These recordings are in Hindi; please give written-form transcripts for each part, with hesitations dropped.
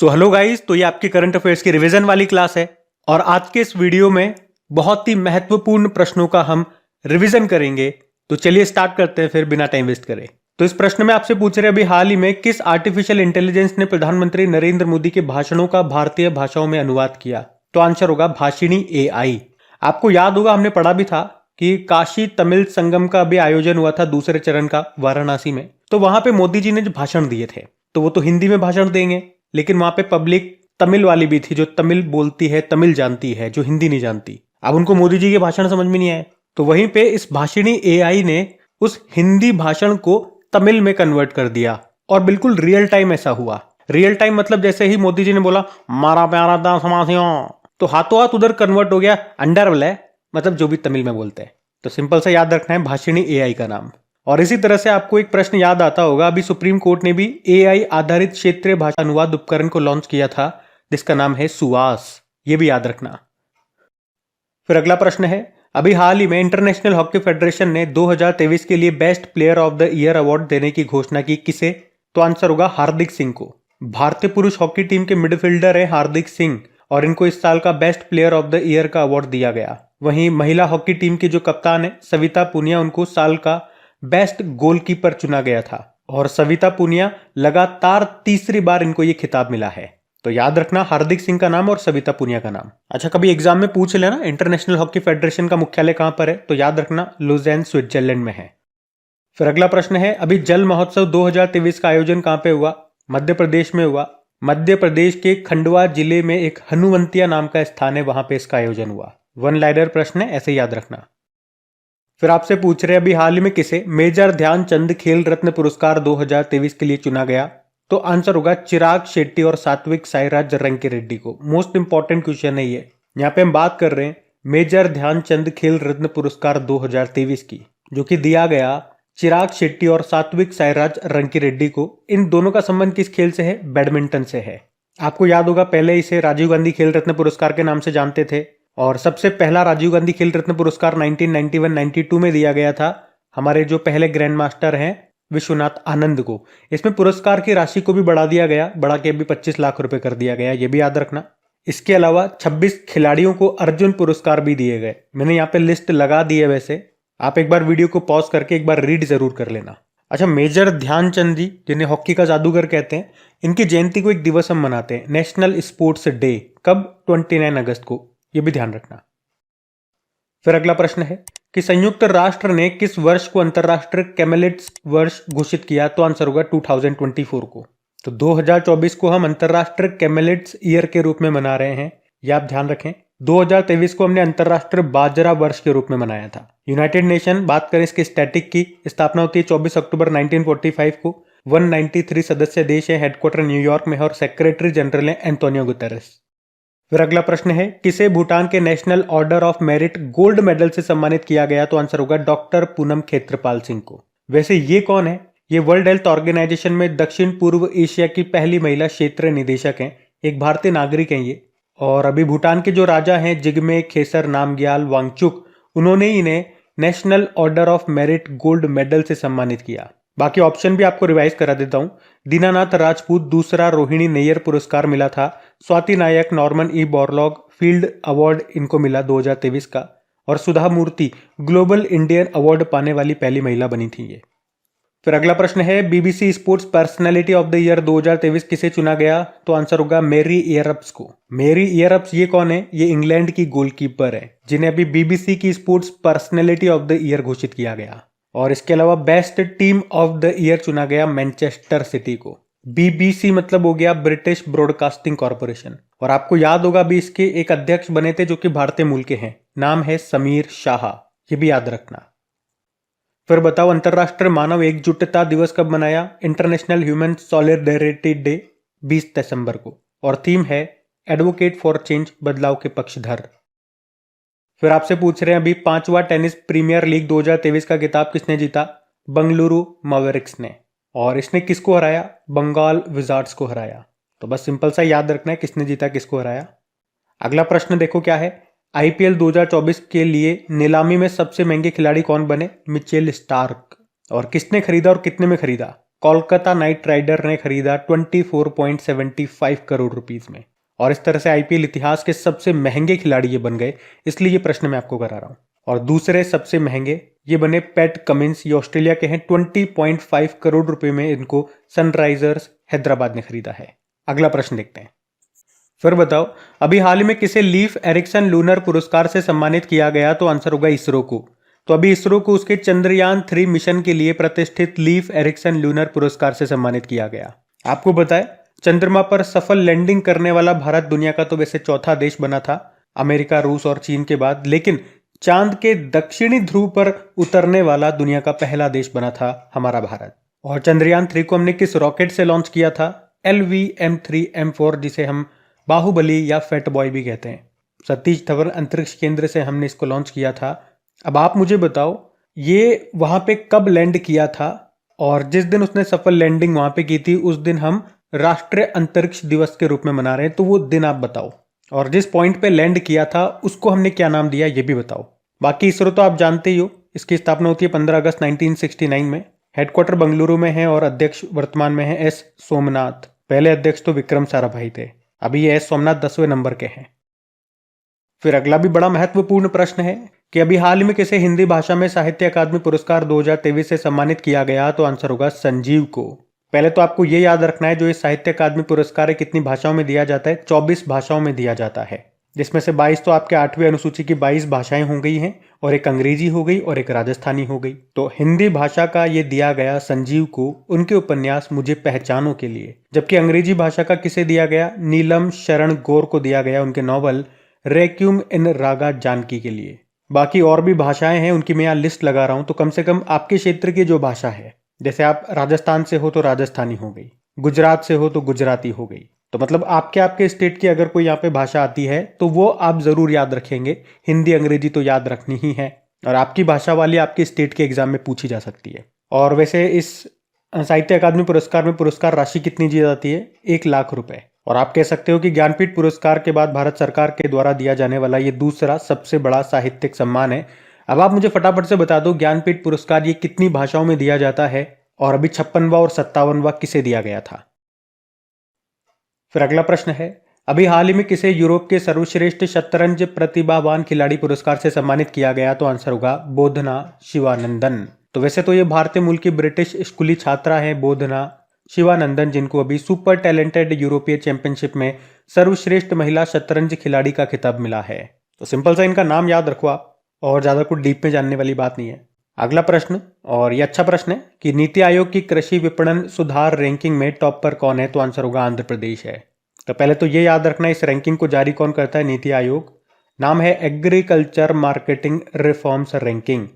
सो हेलो गाइस, तो ये आपकी करंट अफेयर्स की रिवीजन वाली क्लास है और आज के इस वीडियो में बहुत ही महत्वपूर्ण प्रश्नों का हम रिवीजन करेंगे। तो चलिए स्टार्ट करते हैं फिर बिना टाइम वेस्ट करे। तो इस प्रश्न में आपसे पूछ रहे हैं अभी हाल ही में किस आर्टिफिशियल इंटेलिजेंस ने प्रधानमंत्री नरेंद्र मोदी के भाषणों का भारतीय भाषाओं में अनुवाद किया। तो आंसर होगा भाषिणी एआई। आपको याद होगा, हमने पढ़ा भी था कि काशी तमिल संगम का भी आयोजन हुआ था दूसरे चरण का वाराणसी में। तो वहां पे मोदी जी ने जो भाषण दिए थे तो वो तो हिंदी में भाषण देंगे, लेकिन वहां पे पब्लिक तमिल वाली भी थी जो तमिल बोलती है, तमिल जानती है, जो हिंदी नहीं जानती। अब उनको मोदी जी के भाषण समझ में नहीं आए, तो वहीं पे इस भाषिणी एआई ने उस हिंदी भाषण को तमिल में कन्वर्ट कर दिया और बिल्कुल रियल टाइम ऐसा हुआ। रियल टाइम मतलब जैसे ही मोदी जी ने बोला मारा प्यारा दासमासियों, तो हाथों हाथ उधर कन्वर्ट हो गया अंडरवले, मतलब जो भी तमिल में बोलते हैं। तो सिंपल सा याद रखना है भाषिणी एआई का नाम। और इसी तरह से आपको एक प्रश्न याद आता होगा, अभी सुप्रीम कोर्ट ने भी एआई आधारित क्षेत्रीय भाषा अनुवाद उपकरण को लॉन्च किया था जिसका नाम है सुवास। ये भी याद रखना। फिर अगला प्रश्न है, अभी हाल ही में इंटरनेशनल हॉकी फेडरेशन ने 2023 के लिए best player of the year award देने की घोषणा की। किसे? तो आंसर होगा हार्दिक सिंह को। भारतीय पुरुष हॉकी टीम के मिडफील्डर है हार्दिक सिंह और इनको इस साल का best player of the year का अवार्ड दिया गया। वहीं महिला हॉकी टीम की जो कप्तान है सविता पुनिया, उनको साल का बेस्ट गोलकीपर चुना गया था और सविता पुनिया लगातार तीसरी बार इनको ये खिताब मिला है। तो याद रखना हार्दिक सिंह का नाम और सविता पुनिया का नाम। अच्छा, कभी एग्जाम में पूछ लेना इंटरनेशनल हॉकी फेडरेशन का मुख्यालय कहां पर है, तो याद रखना लुज़ेन स्विट्जरलैंड में है। फिर अगला प्रश्न है, अभी जल महोत्सव 2023 का आयोजन कहां पे हुआ? मध्य प्रदेश में हुआ। मध्य प्रदेश के खंडवा जिले में एक हनुवंतिया नाम का स्थान है, वहां पे इसका आयोजन हुआ। वन लाइनर प्रश्न है, ऐसे याद रखना। फिर आपसे पूछ रहे हैं अभी हाल ही में किसे मेजर ध्यानचंद खेल रत्न पुरस्कार 2023 के लिए चुना गया? तो आंसर होगा चिराग शेट्टी और सात्विक साईराज रंकीरेड्डी को। मोस्ट इंपॉर्टेंट क्वेश्चन है ये। यहाँ पे हम बात कर रहे हैं मेजर ध्यानचंद खेल रत्न पुरस्कार 2023 की, जो कि दिया गया चिराग शेट्टी और सात्विक साईराज रंकीरेड्डी को। इन दोनों का संबंध किस खेल से है? बैडमिंटन से है। आपको याद होगा पहले इसे राजीव गांधी खेल रत्न पुरस्कार के नाम से जानते थे और सबसे पहला राजीव गांधी खेल रत्न पुरस्कार 1991-92 में दिया गया था हमारे जो पहले ग्रैंड मास्टर हैं विश्वनाथ आनंद को। इसमें पुरस्कार की राशि को भी बढ़ा दिया गया, बढ़ा के अभी 25 लाख रुपए कर दिया गया, ये भी याद रखना। इसके अलावा 26 खिलाड़ियों को अर्जुन पुरस्कार भी दिए गए। मैंने यहाँ पे लिस्ट लगा दी है, वैसे आप एक बार वीडियो को पॉज करके एक बार रीड जरूर कर लेना। अच्छा, मेजर ध्यानचंद जी जिन्हें हॉकी का जादूगर कहते हैं, इनकी जयंती को एक दिवस हम मनाते हैं, नेशनल स्पोर्ट्स डे। कब? 29 अगस्त को, ये भी ध्यान रखना। फिर अगला प्रश्न है कि संयुक्त राष्ट्र ने किस वर्ष को अंतरराष्ट्रीय कैमेलिड्स वर्ष घोषित किया? तो आंसर होगा 2024 को। तो 2024 को हम अंतरराष्ट्रीय कैमेलिड्स ईयर के रूप में मना रहे हैं, यह आप ध्यान रखें। 2023 को हमने अंतरराष्ट्रीय बाजरा वर्ष के रूप में मनाया था। यूनाइटेड नेशन बात करें इसके स्टैटिक की, स्थापना होती है 24 अक्टूबर 1945 को। 193 सदस्य देश है, हेडक्वार्टर न्यूयॉर्क में है और सेक्रेटरी जनरल है एंटोनियो गुतेरेस। फिर अगला प्रश्न है, किसे भूटान के national order of merit gold medal से सम्मानित किया गया? तो आंसर होगा डॉक्टर पूनम खेत्रपाल सिंह को। वैसे ये कौन है? ये वर्ल्ड हेल्थ ऑर्गेनाइजेशन में दक्षिण पूर्व एशिया की पहली महिला क्षेत्रीय निदेशक हैं, एक भारतीय नागरिक हैं ये। और अभी भूटान के जो राजा हैं जिग्मे खेसर नामग्याल वांगचुक, उन्होंने इन्हें national order of merit gold medal से सम्मानित किया। बाकी ऑप्शन भी आपको रिवाइज करा देता हूं। दीनानाथ राजपूत दूसरा रोहिणी नैयर पुरस्कार मिला था। Swati Nayak, Norman E Borlaug field award इनको मिला 2023 का। और Sudha Murty global Indian award पाने वाली पहली महिला बनी थी ये। फिर अगला प्रश्न है, BBC sports personality of the year 2023 किसे चुना गया? तो आंसर होगा मैरी एयरअप्स को। मैरी एयरअप्स ये कौन है? ये इंग्लैंड की गोलकीपर है जिन्हें अभी बीबीसी की sports personality of the year घोषित किया गया। और इसके अलावा best team of the year चुना गया मैनचेस्टर सिटी को। बीबीसी मतलब हो गया ब्रिटिश ब्रॉडकास्टिंग कॉर्पोरेशन। और आपको याद होगा अभी इसके एक अध्यक्ष बने थे जो कि भारतीय मूल के हैं, नाम है समीर शाह, ये भी याद रखना। फिर बताओ अंतरराष्ट्रीय मानव एकजुटता दिवस कब मनाया? इंटरनेशनल ह्यूमन सॉलिडेरिटी डे 20 दिसंबर को। और थीम है एडवोकेट फॉर चेंज, बदलाव के पक्षधर। फिर आपसे पूछ रहे हैं अभी 5वां टेनिस प्रीमियर लीग 2023 का खिताब किसने जीता? बंगलुरु मैवरिक्स ने। और इसने किसको हराया? बंगाल विजार्ड्स को हराया। तो बस सिंपल सा याद रखना है किसने जीता, किसको हराया। अगला प्रश्न देखो क्या है, आईपीएल 2024 के लिए नीलामी में सबसे महंगे खिलाड़ी कौन बने? Mitchell Starc. और किसने खरीदा और कितने में खरीदा? कोलकाता नाइट राइडर ने खरीदा 24.75 करोड़ रुपीस में। और इस तरह से आईपीएल इतिहास के सबसे महंगे खिलाड़ी ये बन गए, इसलिए ये प्रश्न मैं आपको करा रहा हूं। और दूसरे सबसे महंगे ये बने पैट कमिंस, ये ऑस्ट्रेलिया के हैं। 20.5 करोड़ रुपए में इनको सनराइजर्स हैदराबाद ने खरीदा है। अगला प्रश्न देखते हैं। फिर बताओ, अभी हाल ही में किसे लीफ एरिक्सन लूनर पुरस्कार से सम्मानित किया गया? तो आंसर होगा इसरो को। तो अभी इसरो को उसके चंद्रयान 3 मिशन के लिए प्रतिष्ठित लीफ एरिक्सन लूनर पुरस्कार से सम्मानित किया गया। आपको बताए, चंद्रमा पर सफल लैंडिंग करने वाला भारत दुनिया का तो वैसे चौथा देश बना था, अमेरिका, रूस और चीन के बाद, लेकिन चांद के दक्षिणी ध्रुव पर उतरने वाला दुनिया का पहला देश बना था हमारा भारत। और चंद्रयान 3 को हमने किस रॉकेट से लॉन्च किया था? LVM-3M4, जिसे हम बाहुबली या फैट बॉय भी कहते हैं। सतीश धवन अंतरिक्ष केंद्र से हमने इसको लॉन्च किया था। अब आप मुझे बताओ, ये वहां पे कब लैंड किया था? और जिस दिन उसने सफल लैंडिंग वहां पे की थी, उस दिन हम राष्ट्रीय अंतरिक्ष दिवस के रूप में मना रहे हैं, तो वो दिन आप बताओ। और जिस पॉइंट पे लैंड किया था उसको हमने क्या नाम दिया, ये भी बताओ। बाकी इसरो तो आप जानते ही हो, इसकी स्थापना होती है 15 अगस्त 1969 में। हेडक्वार्टर बंगलुरु में है और अध्यक्ष वर्तमान में है एस सोमनाथ। पहले अध्यक्ष तो विक्रम साराभाई थे, अभी ये एस सोमनाथ 10वें नंबर के हैं। फिर अगला भी बड़ा महत्वपूर्ण प्रश्न है कि अभी हाल में किसे हिंदी भाषा में साहित्य अकादमी पुरस्कार 2023 से सम्मानित किया गया? तो आंसर होगा संजीव को। पहले तो आपको ये याद रखना है, जो ये साहित्य अकादमी पुरस्कार है कितनी भाषाओं में दिया जाता है? 24 भाषाओं में दिया जाता है, जिसमें से 22 तो आपके 8वीं अनुसूची की 22 भाषाएं हो गई हैं, और एक अंग्रेजी हो गई और एक राजस्थानी हो गई। तो हिंदी भाषा का ये दिया गया संजीव को उनके उपन्यास मुझे पहचानो के लिए। जबकि अंग्रेजी भाषा का किसे दिया गया? नीलम शरण गौर को दिया गया उनके नॉवल रेक्यूम इन रागा जानकी के लिए। बाकी और भी भाषाएं हैं, उनकी मैं यहाँ लिस्ट लगा रहा हूं, तो कम से कम आपके क्षेत्र की जो भाषा है, जैसे आप राजस्थान से हो तो राजस्थानी हो गई, गुजरात से हो तो गुजराती हो गई, तो मतलब आपके स्टेट की अगर कोई यहाँ पे भाषा आती है तो वो आप जरूर याद रखेंगे। हिंदी अंग्रेजी तो याद रखनी ही है, और आपकी भाषा वाली आपके स्टेट के एग्जाम में पूछी जा सकती है। और वैसे इस साहित्य अकादमी पुरस्कार में पुरस्कार राशि कितनी दी जाती है? 1 लाख रुपए। और आप कह सकते हो कि ज्ञानपीठ पुरस्कार के बाद भारत सरकार के द्वारा दिया जाने वाला ये दूसरा सबसे बड़ा साहित्यिक सम्मान है। अब आप मुझे फटाफट से बता दो, ज्ञानपीठ पुरस्कार ये कितनी भाषाओं में दिया जाता है, और अभी 56वां और 57वां किसे दिया गया था? फिर अगला प्रश्न है, अभी हाल ही में किसे यूरोप के सर्वश्रेष्ठ शतरंज प्रतिभावान खिलाड़ी पुरस्कार से सम्मानित किया गया? तो आंसर होगा बोधना शिवानंदन। तो वैसे तो ये भारतीय मूल की ब्रिटिश स्कूली छात्रा है बोधना शिवानंदन, जिनको अभी सुपर टैलेंटेड यूरोपीय चैंपियनशिप में सर्वश्रेष्ठ महिला शतरंज खिलाड़ी का खिताब मिला है। तो सिंपल सा इनका नाम याद रखो आप, और ज्यादा कुछ डीप में जानने वाली बात नहीं है। अगला प्रश्न, और ये अच्छा प्रश्न है, कि नीति आयोग की कृषि विपणन सुधार रैंकिंग में टॉप पर कौन है? तो आंसर होगा आंध्र प्रदेश है। तो पहले तो ये याद रखना, इस रैंकिंग को जारी कौन करता है? नीति आयोग। नाम है एग्रीकल्चर मार्केटिंग रिफॉर्म्स रैंकिंग।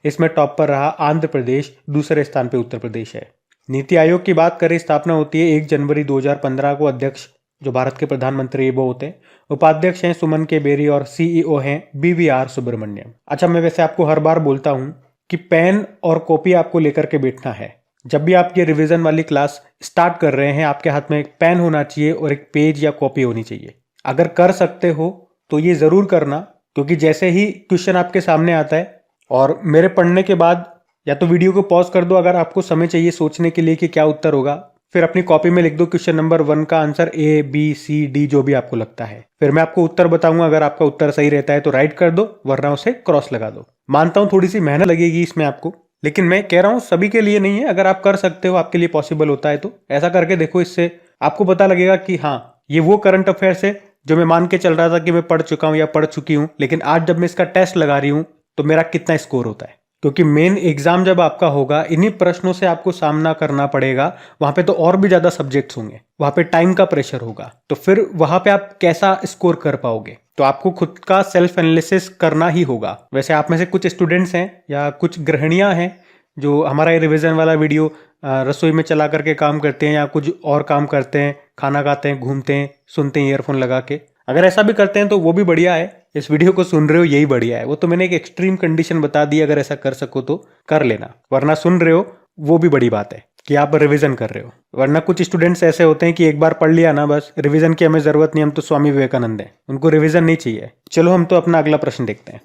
इसमें टॉप पर रहा आंध्र प्रदेश, दूसरे स्थान पे उत्तर प्रदेश है। नीति आयोग की बात करें, स्थापना होती है 1 जनवरी 2015 को। अध्यक्ष जो भारत के प्रधानमंत्री वो होते हैं, उपाध्यक्ष हैं सुमन के बेरी, और सीईओ हैं BVR सुब्रमण्यम। अच्छा, मैं वैसे आपको हर बार बोलता हूं कि पेन और कॉपी आपको लेकर के बैठना है। जब भी आप ये रिवीजन वाली क्लास स्टार्ट कर रहे हैं, आपके हाथ में एक पेन होना चाहिए और एक पेज या कॉपी होनी चाहिए। अगर कर सकते हो तो ये जरूर करना, क्योंकि जैसे ही क्वेश्चन आपके सामने आता है, और मेरे पढ़ने के बाद या तो वीडियो को पॉज कर दो अगर आपको समय चाहिए सोचने के लिए कि क्या उत्तर होगा, फिर अपनी कॉपी में लिख दो क्वेश्चन नंबर 1 का आंसर ABCD जो भी आपको लगता है। फिर मैं आपको उत्तर बताऊंगा, अगर आपका उत्तर सही रहता है तो राइट कर दो, वरना उसे क्रॉस लगा दो। मानता हूं थोड़ी सी मेहनत लगेगी इसमें आपको, लेकिन मैं कह रहा हूं सभी के लिए नहीं है। अगर आप कर सकते हो, आपके लिए पॉसिबल होता है, तो ऐसा करके देखो। इससे आपको पता लगेगा कि हाँ, ये वो करंट अफेयर्स है जो मैं मान के चल रहा था कि मैं पढ़ चुका हूं या पढ़ चुकी हूं, लेकिन आज जब मैं इसका टेस्ट लगा रही हूं तो मेरा कितना स्कोर होता है। क्योंकि मेन एग्जाम जब आपका होगा, इन्हीं प्रश्नों से आपको सामना करना पड़ेगा। वहां पे तो और भी ज्यादा सब्जेक्ट्स होंगे, वहां पे टाइम का प्रेशर होगा, तो फिर वहां पे आप कैसा स्कोर कर पाओगे? तो आपको खुद का सेल्फ एनालिसिस करना ही होगा। वैसे आप में से कुछ स्टूडेंट्स हैं या कुछ गृहिणियां हैं जो हमारा ये रिवीजन वाला वीडियो रसोई में चला करके काम करते हैं, या कुछ और काम करते हैं, खाना खाते हैं, घूमते हैं, सुनते हैं ईयरफोन लगा के। अगर ऐसा भी करते हैं तो वो भी बढ़िया है। इस वीडियो को सुन रहे हो यही बढ़िया है। वो तो मैंने एक एक्सट्रीम कंडीशन बता दी, अगर ऐसा कर सको तो कर लेना, वरना सुन रहे हो वो भी बड़ी बात है कि आप रिवीजन कर रहे हो। वरना कुछ स्टूडेंट्स ऐसे होते हैं कि एक बार पढ़ लिया ना, बस रिवीजन की हमें जरूरत नहीं, हम तो स्वामी विवेकानंद हैं, उनको रिवीजन नहीं चाहिए। चलो हम तो अपना अगला प्रश्न देखते हैं।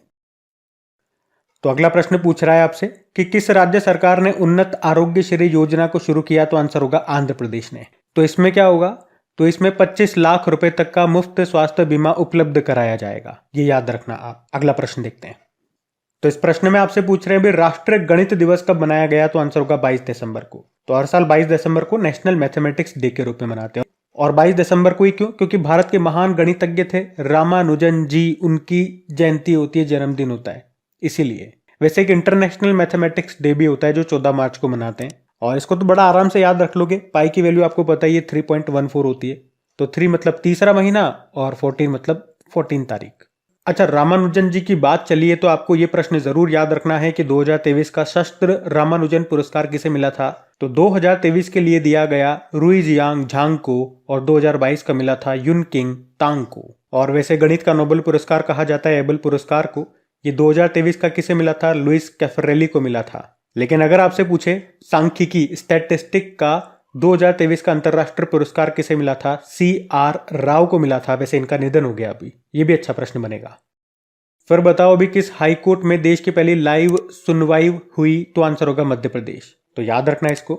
तो अगला प्रश्न पूछ रहा है आपसे कि किस राज्य सरकार ने उन्नत आरोग्य श्री योजना को शुरू किया, तो आंसर होगा आंध्र प्रदेश ने। तो इसमें क्या होगा, तो इसमें 25 लाख रुपए तक का मुफ्त स्वास्थ्य बीमा उपलब्ध कराया जाएगा, ये याद रखना आप। अगला प्रश्न देखते हैं। तो इस प्रश्न में आपसे पूछ रहे हैं भी राष्ट्रीय गणित दिवस कब मनाया गया, तो आंसर होगा 22 दिसंबर को। तो हर साल 22 दिसंबर को नेशनल मैथमेटिक्स डे के रूप में मनाते हैं। और 22 दिसंबर को ही क्यों, क्योंकि भारत के महान गणितज्ञ थे रामानुजन जी, उनकी जयंती होती है, जन्मदिन होता है, इसीलिए। वैसे एक इंटरनेशनल मैथमेटिक्स डे भी होता है जो 14 मार्च को मनाते हैं, और इसको तो बड़ा आराम से याद रख लोगे। पाई की वैल्यू आपको पता ही है 3.14 होती है। तो 3 मतलब तीसरा महीना और 14 मतलब 14 तारीख। अच्छा, रामानुजन जी की बात चली है तो आपको ये प्रश्न जरूर याद रखना है कि 2023 का शस्त्र रामानुजन पुरस्कार किसे मिला था। तो 2023 के लिए दिया गया रुईजियांग झांग को, और 2022 का मिला था युनकिंग तांग को। और वैसे गणित का नोबेल पुरस्कार कहा जाता है एबल पुरस्कार को। ये 2023 का किसे मिला था, लुइस कैफरेली को मिला था। लेकिन अगर आपसे पूछे सांख्यिकी स्टैटिस्टिक का 2023 का अंतरराष्ट्रीय पुरस्कार किसे मिला था, CR राव को मिला था। वैसे इनका निधन हो गया अभी, ये भी अच्छा प्रश्न बनेगा। फिर बताओ अभी किस हाई कोर्ट में देश की पहली लाइव सुनवाई हुई, तो आंसर होगा मध्य प्रदेश। तो याद रखना इसको।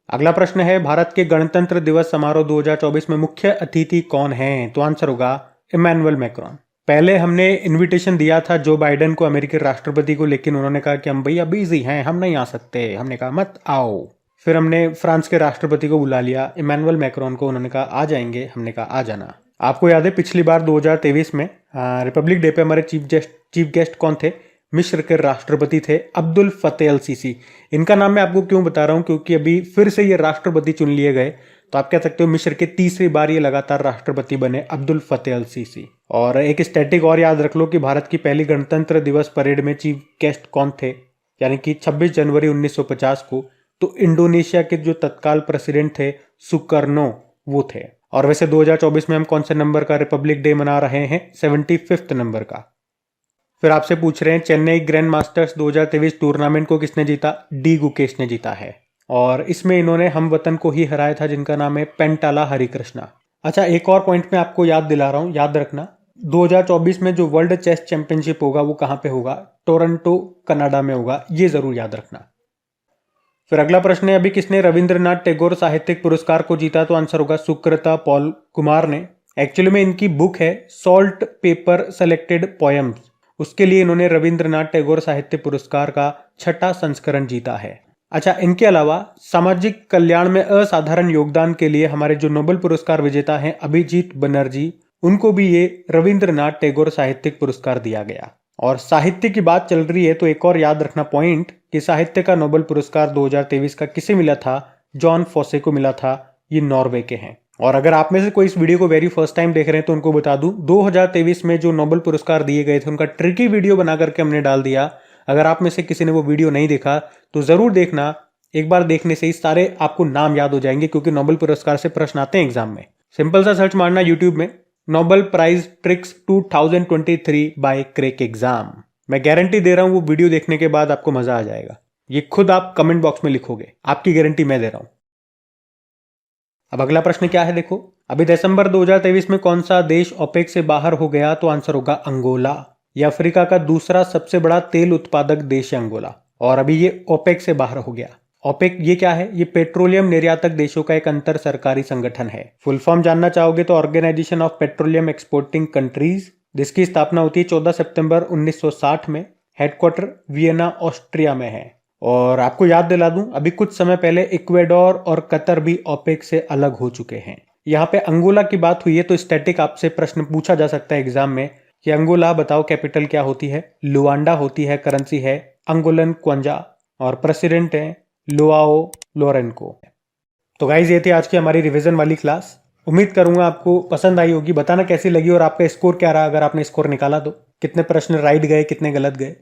अगला प्रश्न है भारत के गणतंत्र दिवस समारोह 2024 में मुख्य अतिथि कौन है, तो आंसर होगा इमैनुअल मैक्रोन। पहले हमने इनविटेशन दिया था जो बाइडेन को, अमेरिकी राष्ट्रपति को, लेकिन उन्होंने कहा कि हम भैया बिजी हैं, हम नहीं आ सकते। हमने कहा मत आओ। फिर हमने फ्रांस के राष्ट्रपति को बुला लिया, इमैनुअल मैक्रोन को, उन्होंने कहा आ जाएंगे, हमने कहा आ जाना। आपको याद है पिछली बार 2023 में रिपब्लिक डे पे हमारे चीफ गेस्ट कौन थे, मिस्र के राष्ट्रपति थे अब्दुल फतेह अल सीसी। इनका नाम मैं आपको क्यों बता रहा हूं, क्योंकि अभी फिर से ये राष्ट्रपति चुन लिए गए। तो आप कह सकते हो मिस्र के तीसरी बार ये लगातार राष्ट्रपति बने अब्दुल फतेह अल सीसी। और एक स्टैटिक और याद रख लो कि भारत की पहली गणतंत्र दिवस परेड में चीफ गेस्ट कौन थे, यानी कि 26 जनवरी 1950 को तो इंडोनेशिया के जो तत्काल प्रेसिडेंट थे सुकर्नो, वो थे। और वैसे 2024 में हम कौन से नंबर का रिपब्लिक डे मना रहे हैं, 75th नंबर का। फिर आपसे पूछ रहे हैं चेन्नई ग्रैंड मास्टर्स 2023 टूर्नामेंट को किसने जीता, डी गुकेश ने जीता है। और इसमें इन्होंने हम वतन को ही हराया था जिनका नाम है पेंटाला हरिकृष्णा। अच्छा, एक और पॉइंट में आपको याद दिला रहा हूं, याद रखना 2024 में जो वर्ल्ड चेस चैंपियनशिप होगा वो कहां पे होगा, टोरंटो कनाडा में होगा, ये जरूर याद रखना। फिर अगला प्रश्न है अभी किसने रविंद्रनाथ टैगोर साहित्यिक पुरस्कार को जीता, तो आंसर होगा सुकृता पॉल कुमार ने। एक्चुअली में इनकी बुक है सॉल्ट पेपर सेलेक्टेड पोएम्स, उसके लिए इन्होंने रविंद्रनाथ टैगोर साहित्य पुरस्कार का 6ठा संस्करण जीता है। अच्छा, इनके अलावा सामाजिक कल्याण में असाधारण योगदान के लिए हमारे जो नोबेल पुरस्कार विजेता हैं अभिजीत बनर्जी, उनको भी ये रविंद्रनाथ टैगोर साहित्यिक पुरस्कार दिया गया। और साहित्य की बात चल रही है तो एक और याद रखना पॉइंट कि साहित्य का नोबेल पुरस्कार 2023 का किसे मिला था, जॉन फॉसे को मिला था। ये नॉर्वे के हैं। और अगर आप में से कोई इस वीडियो को वेरी फर्स्ट टाइम देख रहे हैं तो उनको बता दूं 2023 में जो नोबेल पुरस्कार दिए गए थे उनका ट्रिकी वीडियो बना करके हमने डाल दिया। अगर आप में से किसी ने वो वीडियो नहीं देखा तो जरूर देखना, एक बार देखने से ही सारे आपको नाम याद हो जाएंगे, क्योंकि नोबेल पुरस्कार से प्रश्न आते हैं एग्जाम में। सिंपल सा सर्च मारना यूट्यूब में, Nobel prize tricks 2023 by crack exam. मैं गारंटी दे रहा हूं वो वीडियो देखने के बाद आपको मजा आ जाएगा। ये खुद आप कमेंट बॉक्स में लिखोगे, आपकी गारंटी मैं दे रहा हूं। अब अगला प्रश्न क्या है, देखो अभी दिसंबर 2023 में कौन सा देश ओपेक से बाहर हो गया, तो आंसर होगा अंगोला। ये अफ्रीका का दूसरा सबसे बड़ा तेल उत्पादक देश है अंगोला, और अभी ये ओपेक से बाहर हो गया। ओपेक ये क्या है, ये पेट्रोलियम निर्यातक देशों का एक अंतर सरकारी संगठन है। फुल फॉर्म जानना चाहोगे तो organization of petroleum exporting countries, जिसकी स्थापना होती है 14 सितंबर 1960 में। हेडक्वार्टर वियना ऑस्ट्रिया में है। और आपको याद दिला दूं अभी कुछ समय पहले इक्वेडोर और कतर भी ओपेक से अलग हो चुके हैं। यहाँ पे अंगोला की बात हुई है तो स्टैटिक आपसे प्रश्न पूछा जा सकता है एग्जाम में कि अंगोला बताओ कैपिटल क्या होती है, लुआंडा होती है, करेंसी है अंगोलन क्वांजा, और प्रेसिडेंट है लुआओ लोरेंको। तो गाइज ये थी आज की हमारी रिवीजन वाली क्लास। उम्मीद करूंगा आपको पसंद आई होगी। बताना कैसी लगी और आपका स्कोर क्या रहा, अगर आपने स्कोर निकाला तो कितने प्रश्न राइट गए, कितने गलत गए।